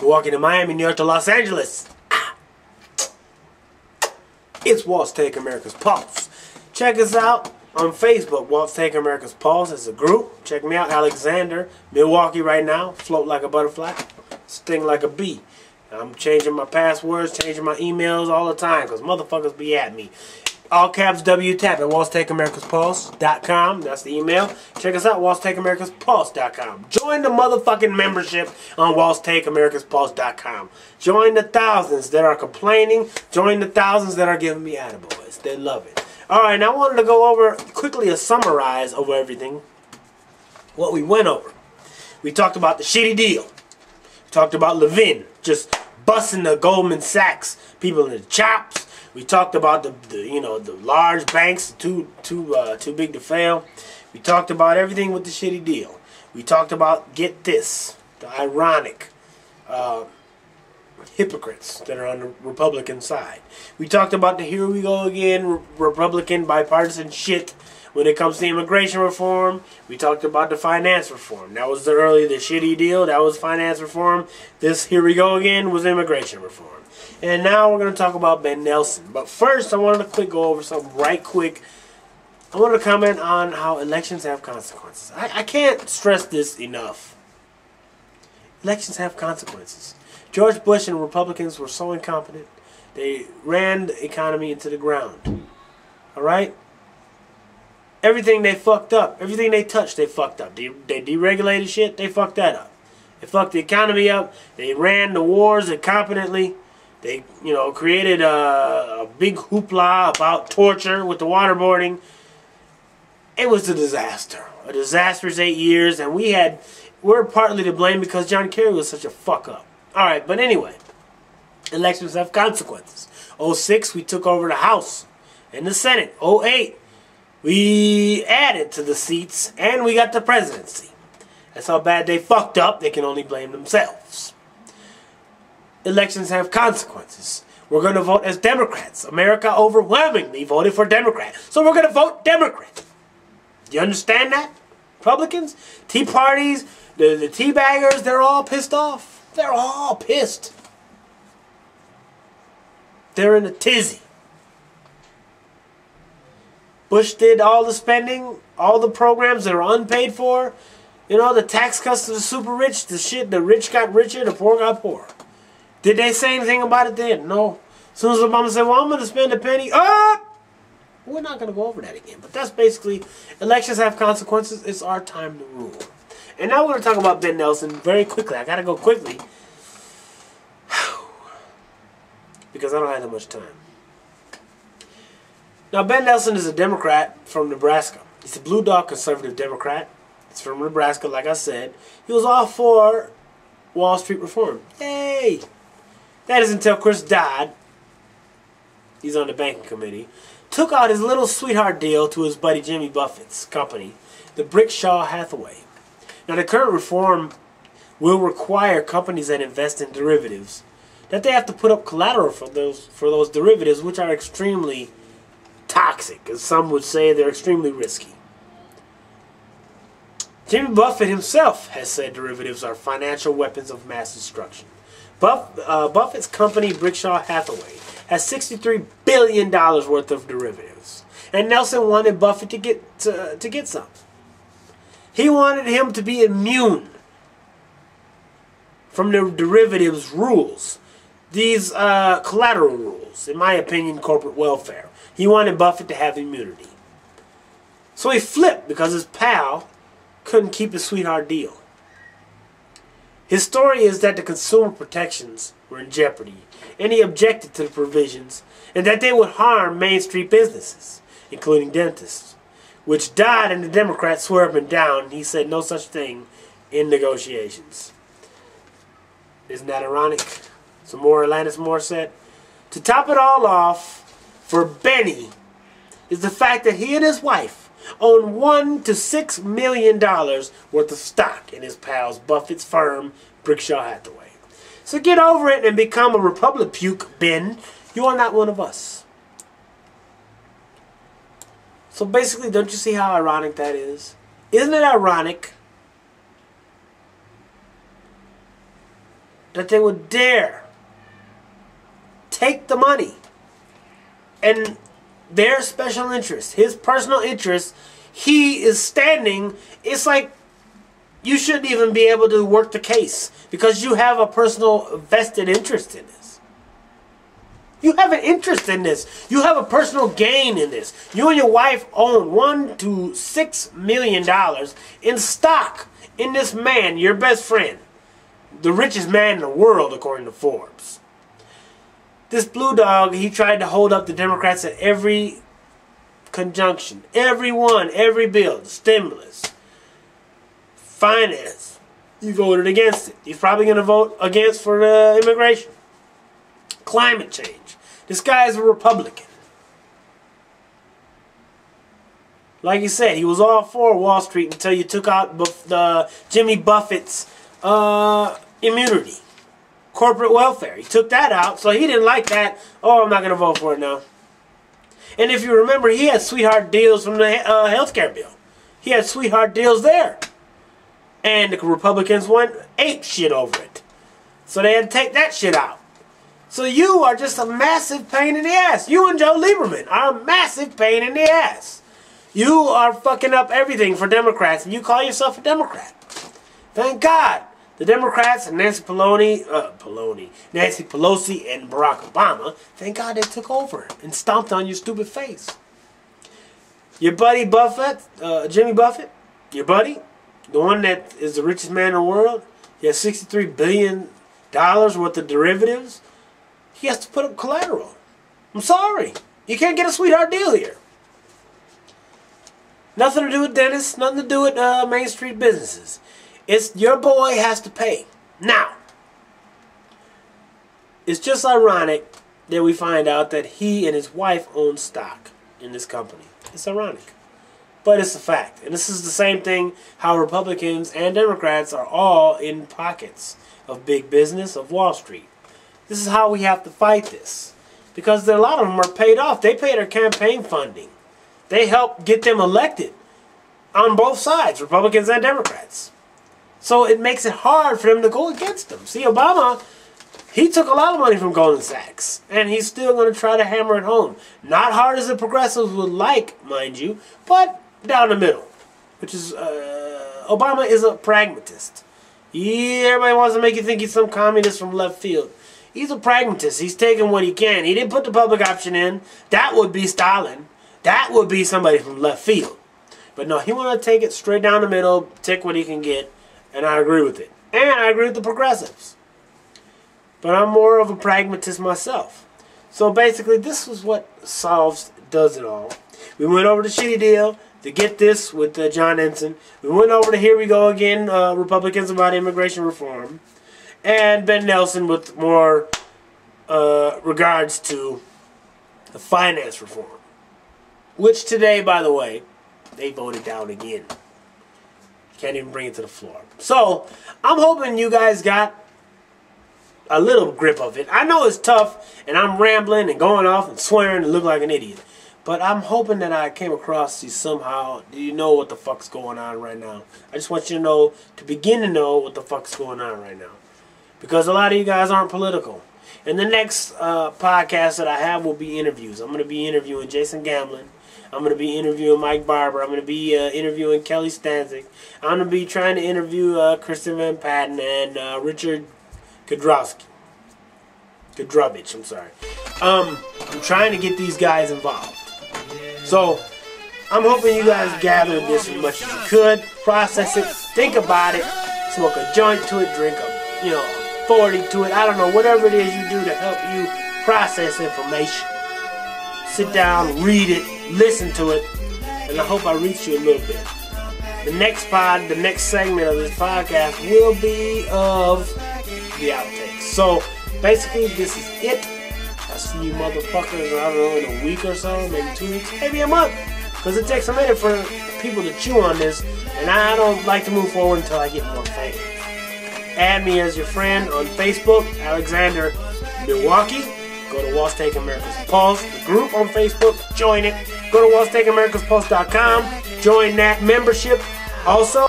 Milwaukee to Miami, New York to Los Angeles. It's Walt's Take America's Pulse. Check us out on Facebook, Walt's Take America's Pulse. It's a group. Check me out, Alexander. Milwaukee right now. Float like a butterfly. Sting like a bee. I'm changing my passwords, changing my emails all the time because motherfuckers be at me. All caps WTAP at Walt'sTakeAmericasPulse.com. That's the email. Check us out, Walt'sTakeAmericasPulse.com. Join the motherfucking membership on Walt'sTakeAmericasPulse.com. Join the thousands that are complaining. Join the thousands that are giving me attaboys. They love it. Alright, now I wanted to go over quickly a summarize over everything. What we went over. We talked about the shitty deal. We talked about Levin just busting the Goldman Sachs people in the chops. We talked about the large banks too big to fail. We talked about everything with the shitty deal. We talked about, get this, the ironic hypocrites that are on the Republican side. We talked about the here we go again Republican bipartisan shit when it comes to immigration reform. We talked about the finance reform. That was the shitty deal. That was finance reform. This here we go again was immigration reform. And now we're going to talk about Ben Nelson. But first, I wanted to go over something right quick. I wanted to comment on how elections have consequences. I can't stress this enough. Elections have consequences. George Bush and Republicans were so incompetent. They ran the economy into the ground. Alright? Everything they fucked up. Everything they touched, they fucked up. They deregulated shit, they fucked that up. They fucked the economy up. They ran the wars incompetently. They, created a big hoopla about torture with the waterboarding. It was a disaster. A disastrous 8 years, and we're partly to blame because John Kerry was such a fuck up. Alright, but anyway. Elections have consequences. 06, we took over the House and the Senate. 08, we added to the seats, and we got the presidency. That's how bad they fucked up. They can only blame themselves. Elections have consequences. We're going to vote as Democrats. America overwhelmingly voted for Democrat. So we're going to vote Democrat. Do you understand that? Republicans, Tea Parties, the tea baggers, they're all pissed off. They're all pissed. They're in a tizzy. Bush did all the spending, all the programs that are unpaid for. The tax cuts to the super rich, the rich got richer, the poor got poorer. Did they say anything about it then? No. As soon as Obama said, well, I'm going to spend a penny. We're not going to go over that again. But that's basically, elections have consequences. It's our time to rule. And now we're going to talk about Ben Nelson very quickly. I got to go quickly. Because I don't have that much time. Now, Ben Nelson is a Democrat from Nebraska. He's a blue dog conservative Democrat. He's from Nebraska, like I said. He was all for Wall Street reform. Yay! That is until Chris Dodd, he's on the banking committee, took out his little sweetheart deal to his buddy Jimmy Buffett's company, the Berkshire Hathaway. Now, the current reform will require companies that invest in derivatives that they have to put up collateral for those derivatives, which are extremely toxic, as some would say. They're extremely risky. Jimmy Buffett himself has said derivatives are financial weapons of mass destruction. Buffett's company, Berkshire Hathaway, has $63 billion worth of derivatives. And Nelson wanted Buffett to get some. He wanted him to be immune from the derivatives rules. These collateral rules, in my opinion, corporate welfare. He wanted Buffett to have immunity. So he flipped because his pal couldn't keep his sweetheart deal. His story is that the consumer protections were in jeopardy, and he objected to the provisions, and that they would harm Main Street businesses, including dentists, which Dodd and the Democrats swear up and down. He said no such thing in negotiations. Isn't that ironic? Some more Alanis Morissette. To top it all off, for Benny, is the fact that he and his wife own $1 to $6 million worth of stock in his pals Buffett's firm, Berkshire Hathaway. So get over it and become a Republic puke, Ben. You are not one of us. So basically, don't you see how ironic that is? Isn't it ironic that they would dare take the money and their special interest, his personal interest, he is standing. It's like you shouldn't even be able to work the case because you have a personal vested interest in this. You have an interest in this. You have a personal gain in this. You and your wife own $1 to $6 million in stock in this man, your best friend. The richest man in the world, according to Forbes. This blue dog, he tried to hold up the Democrats at every conjunction. Every one, every bill. The stimulus. Finance. He voted against it. He's probably going to vote against for immigration. Climate change. This guy is a Republican. Like you said, he was all for Wall Street until you took out Jimmy Buffett's immunity. Corporate welfare. He took that out, so he didn't like that. Oh, I'm not going to vote for it now. And if you remember, he had sweetheart deals from the healthcare bill. He had sweetheart deals there. And the Republicans went ape shit over it. So they had to take that shit out. So you are just a massive pain in the ass. You and Joe Lieberman are a massive pain in the ass. You are fucking up everything for Democrats, and you call yourself a Democrat. Thank God the Democrats and Nancy Pelosi and Barack Obama, thank God they took over and stomped on your stupid face. Your buddy Buffett, Jimmy Buffett, your buddy, the one that is the richest man in the world, he has $63 billion worth of derivatives. He has to put up collateral. I'm sorry. You can't get a sweetheart deal here. Nothing to do with dentists. Nothing to do with Main Street businesses. It's your boy has to pay. Now, it's just ironic that we find out that he and his wife own stock in this company. It's ironic. But it's a fact. And this is the same thing how Republicans and Democrats are all in pockets of big business, of Wall Street. This is how we have to fight this. Because a lot of them are paid off. They pay their campaign funding. They help get them elected on both sides, Republicans and Democrats. So it makes it hard for them to go against them. See, Obama, he took a lot of money from Goldman Sachs. And he's still going to try to hammer it home. Not hard as the progressives would like, mind you, but down the middle. Which is, Obama is a pragmatist. Everybody wants to make you think he's some communist from left field. He's a pragmatist. He's taking what he can. He didn't put the public option in. That would be Stalin. That would be somebody from left field. But no, he wanted to take it straight down the middle, take what he can get, and I agree with it. And I agree with the progressives. But I'm more of a pragmatist myself. So basically, this is what does it all. We went over the shitty deal to get this with John Ensign. We went over to Here We Go Again, Republicans about immigration reform. And Ben Nelson with more regards to the finance reform. Which today, by the way, they voted down again. Can't even bring it to the floor. So, I'm hoping you guys got a little grip of it. I know it's tough, and I'm rambling and going off and swearing and look like an idiot. But I'm hoping that I came across you somehow. Do you know what the fuck's going on right now? I just want you to know, to begin to know what the fuck's going on right now. Because a lot of you guys aren't political. And the next podcast that I have will be interviews. I'm going to be interviewing Jason Gamlin. I'm going to be interviewing Mike Barber. I'm going to be interviewing Kelly Stanzik. I'm going to be trying to interview Kristen Van Patten and Richard Kudrovich, I'm sorry. I'm trying to get these guys involved. So, I'm hoping you guys gathered this as much as you could. Process it. Think about it. Smoke a joint to it. Drink a, 40 to it. I don't know. Whatever it is you do to help you process information. Sit down, read it, listen to it, and I hope I reach you a little bit. The next segment of this podcast will be of the outtakes. So, basically, this is it. I'll see you motherfuckers, I don't know, in a week or so, maybe 2 weeks, maybe a month. Because it takes a minute for people to chew on this, and I don't like to move forward until I get more fame. Add me as your friend on Facebook, Alexander Milwaukee. Go to Walls Take America's Pulse, the group on Facebook, join it. Go to wallstakeamericasPulse.com, join that membership. Also,